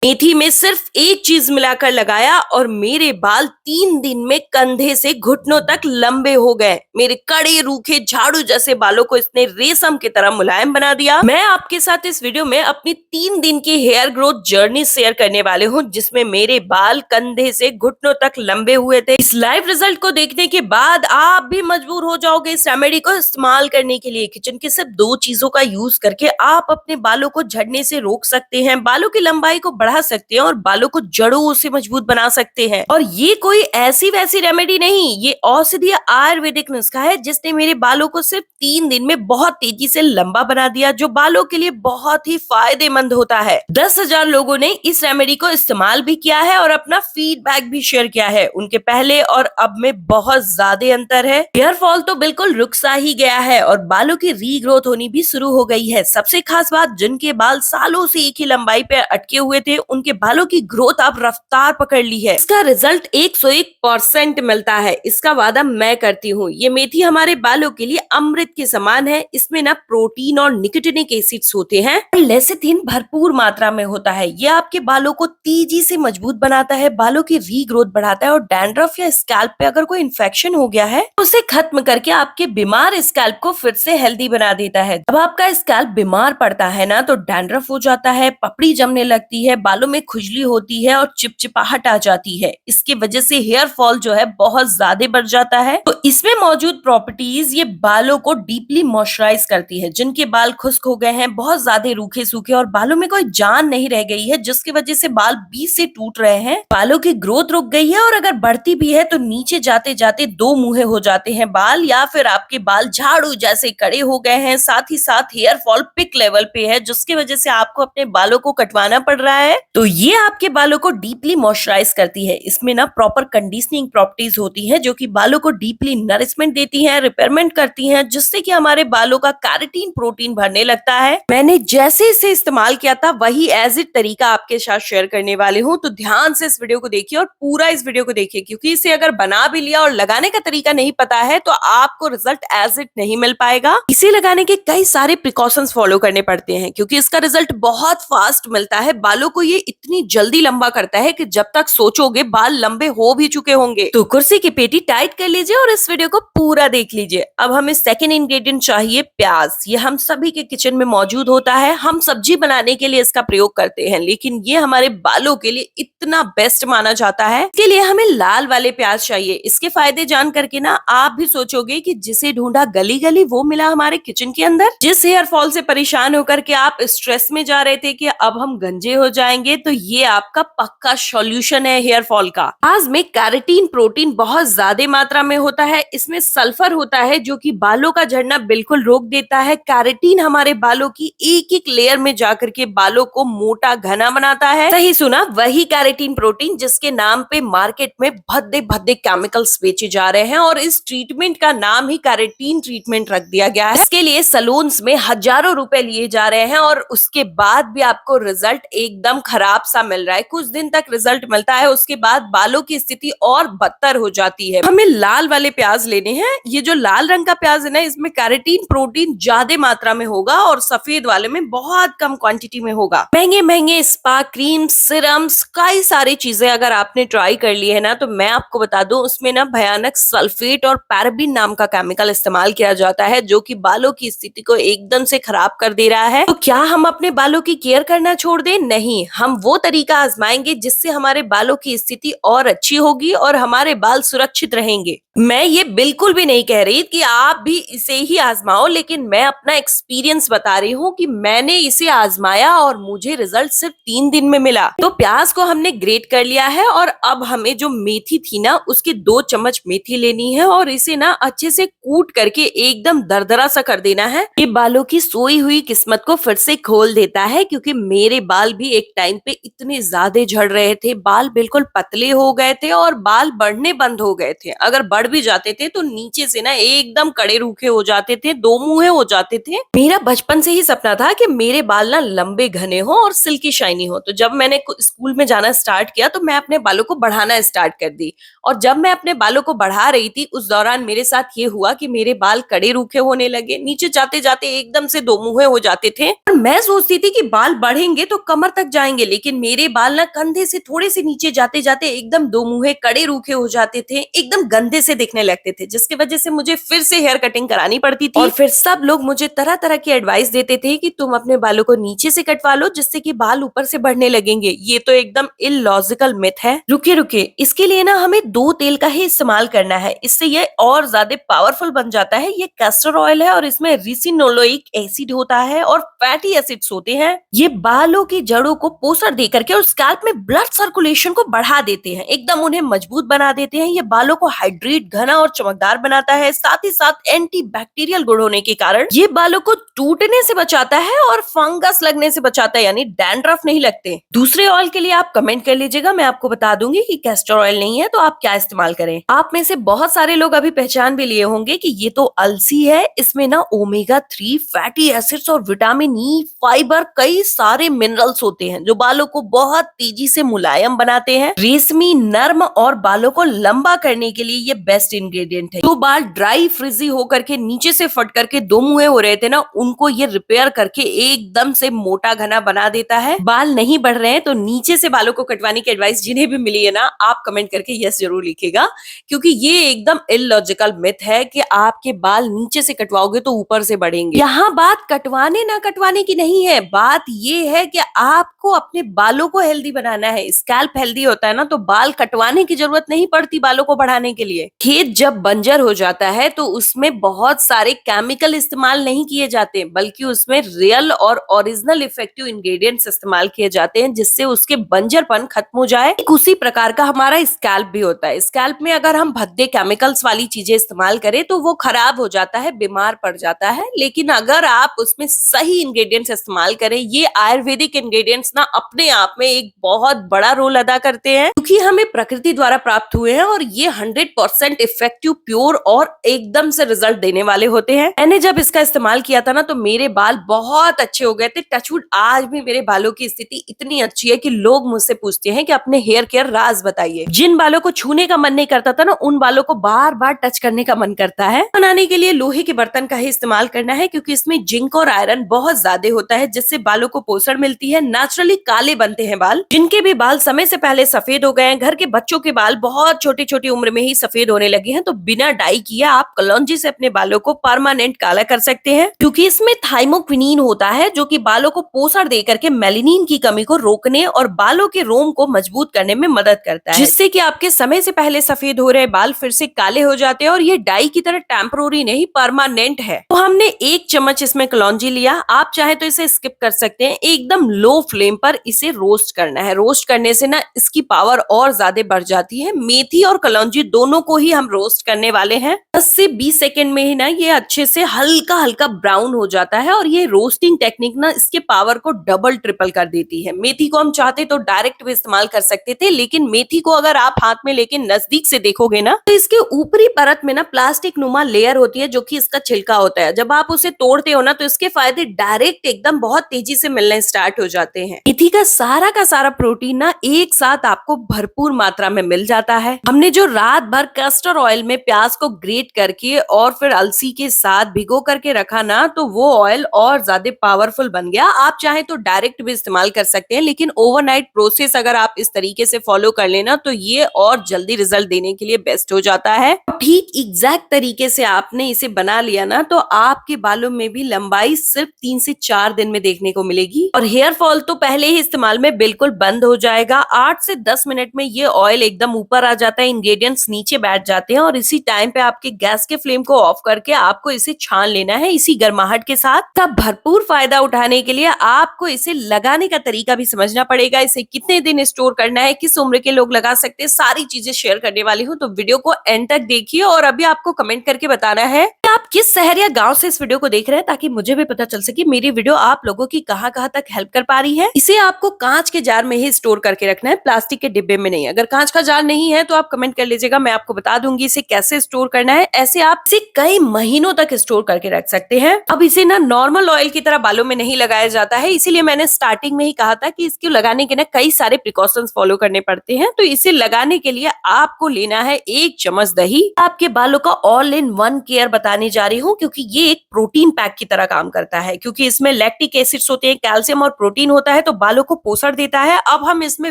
मेथी में सिर्फ एक चीज मिलाकर लगाया और मेरे बाल 3 दिन में कंधे से घुटनों तक लंबे हो गए। मेरे कड़े रूखे झाड़ू जैसे बालों को इसने रेशम की तरह मुलायम बना दिया। मैं आपके साथ इस वीडियो में अपनी 3 दिन की हेयर ग्रोथ जर्नी शेयर करने वाले हूँ, जिसमें मेरे बाल कंधे से घुटनों तक लंबे हुए थे। इस लाइव रिजल्ट को देखने के बाद आप भी मजबूर हो जाओगे इस रेमेडी को इस्तेमाल करने के लिए। किचन के सिर्फ 2 चीजों का यूज करके आप अपने बालों को झड़ने से रोक सकते हैं, बालों की लंबाई को बढ़ा सकते हैं और बालों को जड़ों से मजबूत बना सकते हैं। और ये कोई ऐसी वैसी रेमेडी नहीं, ये औषधीय आयुर्वेदिक नुस्खा है जिसने मेरे बालों को सिर्फ 3 दिन में बहुत तेजी से लंबा बना दिया, जो बालों के लिए बहुत ही फायदेमंद होता है। 10,000 लोगों ने इस रेमेडी को इस्तेमाल भी किया है और अपना फीडबैक भी शेयर किया है। उनके पहले और अब में बहुत ज्यादा अंतर है। हेयर फॉल तो बिल्कुल रुक सा ही गया है और बालों की रीग्रोथ होनी भी शुरू हो गई है। सबसे खास बात, जिनके बाल सालों से एक ही लंबाई पे अटके हुए थे, उनके बालों की ग्रोथ अब रफ्तार पकड़ ली है। इसका रिजल्ट 101% मिलता है, इसका वादा मैं करती हूँ। ये मेथी हमारे बालों के लिए अमृत के समान है। इसमें ना प्रोटीन और निकोटिनिक एसिड्स होते हैं और लेसिथिन भरपूर मात्रा में होता है। ये आपके बालों को तेजी से मजबूत बनाता है, बालों की रीग्रोथ बढ़ाता है और डैंड्रफ या स्कैल्प पे अगर कोई इन्फेक्शन हो गया है तो उसे खत्म करके आपके बीमार स्कैल्प को फिर से हेल्दी बना देता है। जब आपका स्कैल्प बीमार पड़ता है ना, तो डैंड्रफ हो जाता है, पपड़ी जमने लगती है, बालों में खुजली होती है और चिपचिपाहट आ जाती है। इसकी वजह से हेयर फॉल जो है बहुत ज्यादा बढ़ जाता है। तो इसमें मौजूद प्रॉपर्टीज ये बालों को डीपली मॉइस्चराइज करती है। जिनके बाल खुश्क हो गए हैं, बहुत ज्यादा रूखे सूखे और बालों में कोई जान नहीं रह गई है, जिसकी वजह से बाल बीच से टूट रहे हैं, बालों की ग्रोथ रुक गई है और अगर बढ़ती भी है तो नीचे जाते जाते 2 मुंहे हो जाते हैं बाल, या फिर आपके बाल झाड़ू जैसे कड़े हो गए हैं। साथ ही साथ हेयर फॉल पिक लेवल पे है, जिसकी वजह से आपको अपने बालों को कटवाना पड़ रहा है। तो ये आपके बालों को डीपली मॉइस्चराइज करती है। इसमें ना प्रॉपर कंडीशनिंग प्रॉपर्टीज होती है, जो कि बालों को डीपली नरिशमेंट देती है, रिपेयरमेंट करती है, जिससे कि हमारे बालों का कैराटिन प्रोटीन भरने लगता है। मैंने जैसे इसे इस्तेमाल किया था वही एज इट तरीका आपके साथ शेयर करने वाली हूँ। तो ध्यान से इस वीडियो को देखिए और पूरा इस वीडियो को देखिए, क्योंकि इसे अगर बना भी लिया और लगाने का तरीका नहीं पता है तो आपको रिजल्ट एज इट नहीं मिल पाएगा। इसे लगाने के कई सारे प्रिकॉशंस फॉलो करने पड़ते हैं, क्योंकि इसका रिजल्ट बहुत फास्ट मिलता है। बालों को ये इतनी जल्दी लंबा करता है कि जब तक सोचोगे बाल लंबे हो भी चुके होंगे। तो कुर्सी की पेटी टाइट कर लीजिए और इस वीडियो को पूरा देख लीजिए। अब हमें सेकेंड इंग्रेडिएंट चाहिए प्याज। ये हम सभी के किचन में मौजूद होता है। हम सब्जी बनाने के लिए इसका प्रयोग करते हैं, लेकिन ये हमारे बालों के लिए इतना बेस्ट माना जाता है। इसके लिए हमें लाल वाले प्याज चाहिए। इसके फायदे जान करके ना आप भी सोचोगे कि जिसे ढूंढा गली गली वो मिला हमारे किचन के अंदर। जिस हेयर फॉल से परेशान होकर के आप स्ट्रेस में जा रहे थे कि अब हम गंजे हो जाएंगे, तो ये आपका पक्का सॉल्यूशन है हेयर फॉल का। प्याज में कैराटिन प्रोटीन बहुत ज्यादा मात्रा में होता है। इसमें सल्फर होता है, जो कि बालों का झड़ना बिल्कुल रोक देता है। कैराटिन हमारे बालों की एक एक लेयर में जाकर के बालों को मोटा घना बनाता है। सही सुना, वही कैराटिन प्रोटीन जिसके नाम पे मार्केट में भद्दे भद्दे केमिकल्स बेचे जा रहे हैं और इस ट्रीटमेंट का नाम ही कैराटिन ट्रीटमेंट रख दिया गया है। इसके लिए सलून्स में हजारों रुपए लिए जा रहे हैं और उसके बाद भी आपको रिजल्ट एकदम खराब सा मिल रहा है। कुछ दिन तक रिजल्ट मिलता है, उसके बाद बालों की स्थिति और बदतर हो जाती है। हमें लाल वाले प्याज लेने हैं। ये जो लाल रंग का प्याज है ना, इसमें कैराटिन प्रोटीन ज्यादा मात्रा में होगा और सफेद वाले में बहुत कम क्वांटिटी में होगा। महंगे महंगे स्पा क्रीम, सिरम्स, कई सारी चीजें अगर आपने ट्राई कर ली है ना, तो मैं आपको बता दूं उसमें ना भयानक सल्फेट और पैराबीन नाम का केमिकल इस्तेमाल किया जाता है, जो कि बालों की स्थिति को एकदम से खराब कर दे रहा है। तो क्या हम अपने बालों की केयर करना छोड़ दें? नहीं, हम वो तरीका आजमाएंगे जिससे हमारे बालों की स्थिति और अच्छी होगी और हमारे बाल सुरक्षित रहेंगे। मैं ये बिल्कुल भी नहीं कह रही कि आप भी इसे ही आजमाओ, लेकिन मैं अपना एक्सपीरियंस बता रही हूँ कि मैंने इसे आजमाया और मुझे रिजल्ट सिर्फ 3 दिन में मिला। तो प्याज को हमने ग्रेट कर लिया है और अब हमें जो मेथी थी ना, उसके 2 चम्मच मेथी लेनी है और इसे ना अच्छे से कूट करके एकदम दरदरा सा कर देना है। ये बालों की सोई हुई किस्मत को फिर से खोल देता है, क्योंकि मेरे बाल भी एक टाइम पे इतने ज्यादा झड़ रहे थे, बाल बिल्कुल पतले हो गए थे और बाल बढ़ने बंद हो गए थे। अगर बढ़ भी जाते थे तो नीचे से ना एकदम कड़े रूखे हो जाते थे, दो मुंहे हो जाते थे। मेरा बचपन से ही सपना था कि मेरे बाल ना लंबे घने हो और सिल्की शाइनी हो। तो जब मैंने स्कूल में जाना स्टार्ट किया तो मैं अपने बालों को बढ़ाना स्टार्ट कर दी। और जब मैं अपने बालों को बढ़ा रही थी उस दौरान मेरे साथ ये हुआ कि मेरे बाल कड़े रूखे होने लगे, नीचे जाते जाते एकदम से दो मुंहे हो जाते थे। और मैं सोचती थी कि बाल बढ़ेंगे तो कमर तक जाएंगे, लेकिन मेरे बाल ना कंधे से थोड़े से नीचे जाते जाते एकदम दो मुंहे कड़े रूखे हो जाते थे, एकदम गंदे से दिखने लगते थे, जिसकी वजह से मुझे फिर से हेयर कटिंग करानी पड़ती थी। और फिर सब लोग मुझे तरह तरह की एडवाइस देते थे कि तुम अपने बालों को नीचे से कटवा लो जिससे कि बाल ऊपर से बढ़ने लगेंगे। ये तो एकदम इलॉजिकल मिथ है। रुके रुके, इसके लिए ना हमें दो तेल का ही इस्तेमाल करना है, इससे ये और ज्यादा पावरफुल बन जाता है। ये कैस्टर ऑयल है और इसमें रिसिनोलोइक एसिड होता है और फैटी एसिड्स होते हैं। ये बालों की जड़ों को पोषण दे करके और स्कैल्प में ब्लड सर्कुलेशन को बढ़ा देते हैं, एकदम उन्हें मजबूत बना देते हैं। ये बालों को हाइड्रेट, घना और चमकदार बनाता है। साथ ही साथ एंटी बैक्टीरियल गुण होने के कारण ये बालों को टूटने से बचाता है और फंगस लगने से बचाता है, यानी डैंड्रफ नहीं लगते। दूसरे ऑयल के लिए आप कमेंट कर लीजिएगा, मैं आपको बता दूंगी कि कैस्टर ऑयल नहीं है तो आप क्या इस्तेमाल करें। आप में से बहुत सारे लोग अभी पहचान भी लिए होंगे कि ये तो अलसी है। इसमें ना ओमेगा 3 फैटी एसिड्स और विटामिन ई, फाइबर, कई सारे मिनरल्स होते हैं जो बालों को बहुत तेजी से मुलायम बनाते हैं, रेशमी, नर्म और बालों को लंबा करने के लिए ये बेस्ट इंग्रेडिएंट है। जो बाल ड्राई, फ्रिजी होकर के नीचे से फट करके दो मुंहे हो रहे थे ना, उनको ये रिपेयर करके एकदम से मोटा घना बना देता है। बाल नहीं बढ़ रहे हैं तो नीचे से बालों को कटवाने की एडवाइस जिन्हें भी मिली है ना, आप कमेंट करके यस जरूर लिखिएगा, क्योंकि ये एकदम इलॉजिकल मिथ है कि आपके बाल नीचे से कटवाओगे तो ऊपर से बढ़ेंगे। यहाँ बात कटवाने ना कटवाने की नहीं है, बात ये है कि आपको अपने बालों को हेल्दी बनाना है। स्कैल्प हेल्दी होता है ना तो बाल कटवाने की जरूरत नहीं पड़ती बालों को बढ़ाने के लिए। खेत जब बंजर हो जाता है तो उसमें बहुत सारे केमिकल इस्तेमाल नहीं किए जाते, बल्कि उसमें रियल और ओरिजिनल इफेक्टिव इंग्रेडिएंट्स इस्तेमाल किए जाते हैं जिससे उसके बंजरपन खत्म हो जाए। उसी प्रकार का हमारा स्कैल्प भी होता है। स्कैल्प में अगर हम भद्दे केमिकल्स वाली चीजें इस्तेमाल करें तो वो खराब हो जाता है, बीमार पड़ जाता है। लेकिन अगर आप उसमें सही इंग्रेडिएंट्स इस्तेमाल करें, ये आयुर्वेदिक इंग्रेडिएंट्स ना अपने आप में एक बहुत बड़ा रोल अदा करते हैं, क्योंकि हमें प्रकृति द्वारा प्राप्त हुए हैं और ये 100% इफेक्टिव, प्योर और एकदम से रिजल्ट देने वाले होते हैं। मैंने जब इसका इस्तेमाल किया था ना तो मेरे बाल बहुत अच्छे हो गए थे। टचवुड, आज भी मेरे बालों की स्थिति इतनी अच्छी है कि लोग मुझसे पूछते हैं कि अपने हेयर केयर राज बताइए। जिन बालों को छूने का मन नहीं करता था ना, उन बालों को बार बार टच करने का मन करता है। बनाने के लिए लोहे के बर्तन का ही इस्तेमाल करना है, क्योंकि इसमें जिंक और आयरन बहुत ज्यादा होता है, जिससे बालों को पोषण मिलती है। नेचुरली काले बनते हैं बाल। जिनके भी बाल समय से पहले सफेद हो गए हैं, घर के बच्चों के बाल बहुत छोटी छोटी उम्र में ही सफेद होने लगे हैं, तो बिना डाई किए आप कलौंजी से अपने बालों को परमानेंट काला कर सकते हैं, क्योंकि इसमें थाइमोक्विनिन होता है जो कि बालों को पोषण दे करके मेलानिन की कमी को रोकने और बालों के रोम को मजबूत करने में मदद करता है, जिससे कि आपके समय से पहले सफेद हो रहे बाल फिर से काले हो जाते हैं। और ये डाई की तरह टेम्पररी नहीं, परमानेंट है। तो हमने 1 चम्मच इसमें कलौंजी लिया। आप चाहे तो इसे स्किप कर सकते हैं। एकदम लो फ्लेम पर इसे रोस्ट करना है। रोस्ट करने से ना इसकी पावर और ज्यादा बढ़ जाती है। मेथी और कलौंजी दोनों को ही हम रोस्ट करने वाले हैं। 10 से 20 सेकंड में ही ना ये अच्छे से हल्का हल्का ब्राउन हो जाता है और ये रोस्टिंग टेक्निक ना इसके पावर को डबल ट्रिपल कर देती है। मेथी को हम चाहते तो डायरेक्ट भी इस्तेमाल कर सकते थे, लेकिन मेथी को अगर आप हाथ में लेके नजदीक से देखोगे ना तो इसके ऊपरी परत में ना प्लास्टिक नुमा लेयर होती है जो कि इसका छिलका होता है। जब आप उसे तोड़ते हो ना तो इसके फायदे डायरेक्ट एकदम बहुत तेजी से मिलने स्टार्ट हो जाते हैं। मेथी का सारा प्रोटीन ना एक साथ आपको भरपूर मात्रा में मिल जाता है। हमने जो रात भर कैस्टर ऑयल में प्याज को ग्रेट करके और फिर अलसी के साथ भिगो करके रखा ना, तो वो ऑयल और ज्यादा पावरफुल बन गया। आप चाहे तो डायरेक्ट भी इस्तेमाल कर सकते हैं, लेकिन ओवरनाइट प्रोसेस अगर आप इस तरीके से फॉलो कर लेना तो ये और जल्दी रिजल्ट देने के लिए बेस्ट हो जाता है। ठीक एग्जैक्ट तरीके से आपने इसे बना लिया ना तो आपके बालों में भी लंबाई सिर्फ 3 से 4 दिन में देखने को मिलेगी और हेयर फॉल तो पहले ही इस्तेमाल में बिल्कुल बंद हो जाएगा। 8 से 10 मिनट में ये ऑयल एकदम ऊपर आ जाता है, इंग्रेडिएंट्स नीचे बैठ जाते हैं और इसी टाइम पे आपके गैस के फ्लेम को ऑफ करके आपको इसे छान लेना है इसी गर्माहट के साथ। का भरपूर फायदा उठाने के लिए आपको इसे लगाने का तरीका भी समझना पड़ेगा। इसे कितने दिन स्टोर करना है, किस उम्र के लोग लगा सकते हैं, सारी चीजें शेयर करने वाली हूँ, तो वीडियो को एंड तक देखिए। और अभी आपको कमेंट करके बताना है कि आप किस शहर या गांव से इस वीडियो को देख रहे हैं, ताकि मुझे भी पता चल सके मेरी वीडियो आप लोगों की कहां कहां तक हेल्प कर पा रही है। इसे आपको कांच के जार में ही स्टोर करके रखना है, प्लास्टिक के डिब्बे में नहीं। अगर कांच का जार नहीं है तो आप कमेंट कर लीजिएगा, मैं आपको बता दूंगी इसे कैसे स्टोर करना है। ऐसे आप इसे कई महीनों तक स्टोर करके रख सकते हैं। अब इसे ना नॉर्मल ऑयल की तरह बालों में नहीं लगाया जाता है, इसीलिए मैंने स्टार्टिंग में ही कहा था कि इसको लगाने के ना कई सारे प्रिकॉशंस फॉलो करने पड़ते हैं। तो इसे लगाने के लिए आपको लेना है 1 चम्मच दही। आपके बालों का ऑल इन वन केयर बताने जा रही हूँ, क्योंकि ये एक प्रोटीन पैक की तरह काम करता है। क्योंकि इसमें लैक्टिक एसिड्स होते हैं, कैल्शियम और प्रोटीन होता है, तो बालों को पोषण देता है। अब हम इसमें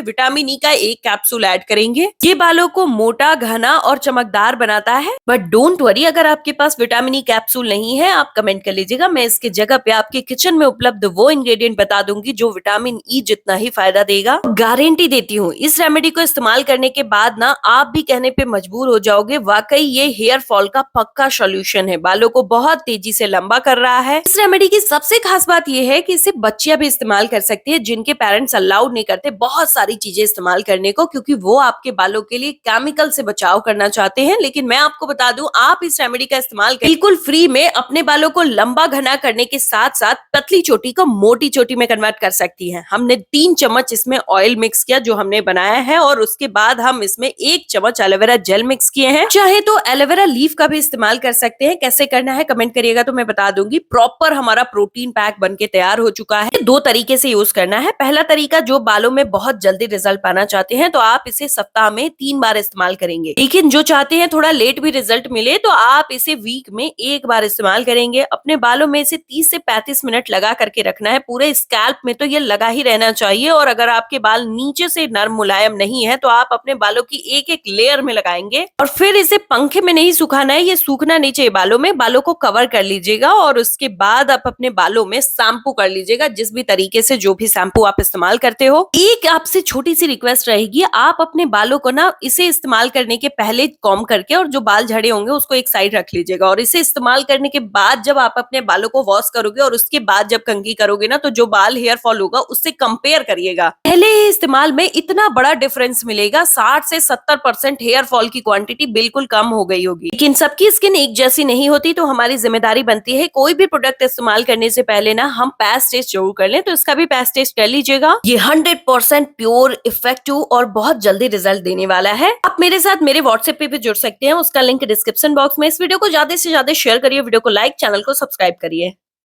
विटामिन ई का एक कैप्सूल ऐड करेंगे। ये बालों को मोटा, घना और चमकदार बनाता है। बट डोंट वरी, अगर आपके पास विटामिन ई कैप्सूल नहीं है, आप कमेंट कर लीजिएगा, मैं इसके जगह पे आपके किचन में उपलब्ध वो इंग्रेडिएंट बता दूंगी जो विटामिन ई जितना ही फायदा देगा। गारंटी देती हूँ, इस रेमेडी को इस्तेमाल करने के बाद ना आप भी कहने पे मजबूर हो जाओगे, वाकई ये हेयर फॉल का पक्का सॉल्यूशन है। बालों को बहुत तेजी से लंबा कर रहा है। इस रेमेडी की सबसे खास बात यह है कि इसे बच्चियां भी इस्तेमाल कर सकती है, जिनके पेरेंट्स अलाउड नहीं करते बहुत सारी चीजें इस्तेमाल करने को, क्योंकि वो आपके बालों के लिए केमिकल से बचाव करना चाहते हैं। लेकिन मैं आपको बता दूं, आप इस रेमेडी का इस्तेमाल बिल्कुल फ्री में अपने बालों को लंबा घना करने के साथ साथ पतली चोटी को मोटी चोटी में कन्वर्ट कर सकती है। हमने 3 चम्मच इसमें ऑयल मिक्स किया जो हमने बनाया है, और उसके बाद हम इसमें 1 चम्मच एलोवेरा जेल मिक्स किए हैं। चाहे तो एलोवेरा लीफ का भी इस्तेमाल कर सकते हैं। कैसे करना है कमेंट करिएगा तो मैं बता दूंगी। प्रॉपर हमारा प्रोटीन पैक बनके तैयार हो चुका है। 2 तरीके से यूज करना है। पहला तरीका, जो बालों में बहुत जल्दी रिजल्ट पाना चाहते हैं तो आप इसे सप्ताह में 3 बार इस्तेमाल करेंगे। लेकिन जो चाहते हैं थोड़ा लेट भी रिजल्ट मिले तो आप इसे वीक में 1 बार इस्तेमाल करेंगे। अपने बालों में इसे 30 से 35 मिनट लगा करके रखना है। पूरे स्कैल्प में तो ये लगा ही रहना चाहिए। और अगर आपके बाल नीचे से नरम मुलायम नहीं है तो आप अपने बालों की एक एक लेयर में लगाएंगे, और फिर इसे पंखे में नहीं सुखाना है। ये सूखना नहीं चाहिए बालों में। बालों को कवर कर लीजिएगा और उसके बाद आप अपने बालों में शैम्पू कर लीजिएगा, जिस भी तरीके से जो भी शैम्पू आप इस्तेमाल करते हो। एक आपसे छोटी सी रिक्वेस्ट रहेगी, आप अपने बालों को ना इसे इस्तेमाल करने के पहले कॉम्ब करके, और जो बाल झड़े होंगे उसको एक साइड रख लीजिएगा, और इसे इस्तेमाल करने के बाद जब आप अपने बालों को वॉश करोगे और उसके बाद जब कंघी करोगे ना, तो जो बाल हेयर फॉल होगा उससे कंपेयर करिएगा। पहले ही इस्तेमाल में इतना बड़ा डिफरेंस मिलेगा, 60 से 70% हेयर फॉल की क्वांटिटी बिल्कुल कम हो गई होगी। लेकिन सबकी स्किन एक जैसी नहीं होती, तो हमारी जिम्मेदारी बनती है कोई भी प्रोडक्ट इस्तेमाल करने से पहले ना हम पैच टेस्ट जरूर कर लें। तो इसका भी पैच टेस्ट कर लीजिएगा। ये 100% प्योर, इफेक्टिव और बहुत जल्दी रिजल्ट देने वाला है। आप मेरे साथ मेरे व्हाट्सएप पे भी जुड़ सकते हैं, उसका लिंक डिस्क्रिप्शन बॉक्स में। इस वीडियो को ज्यादा से ज्यादा शेयर करिए, वीडियो को लाइक, चैनल को सब्सक्राइब करिए।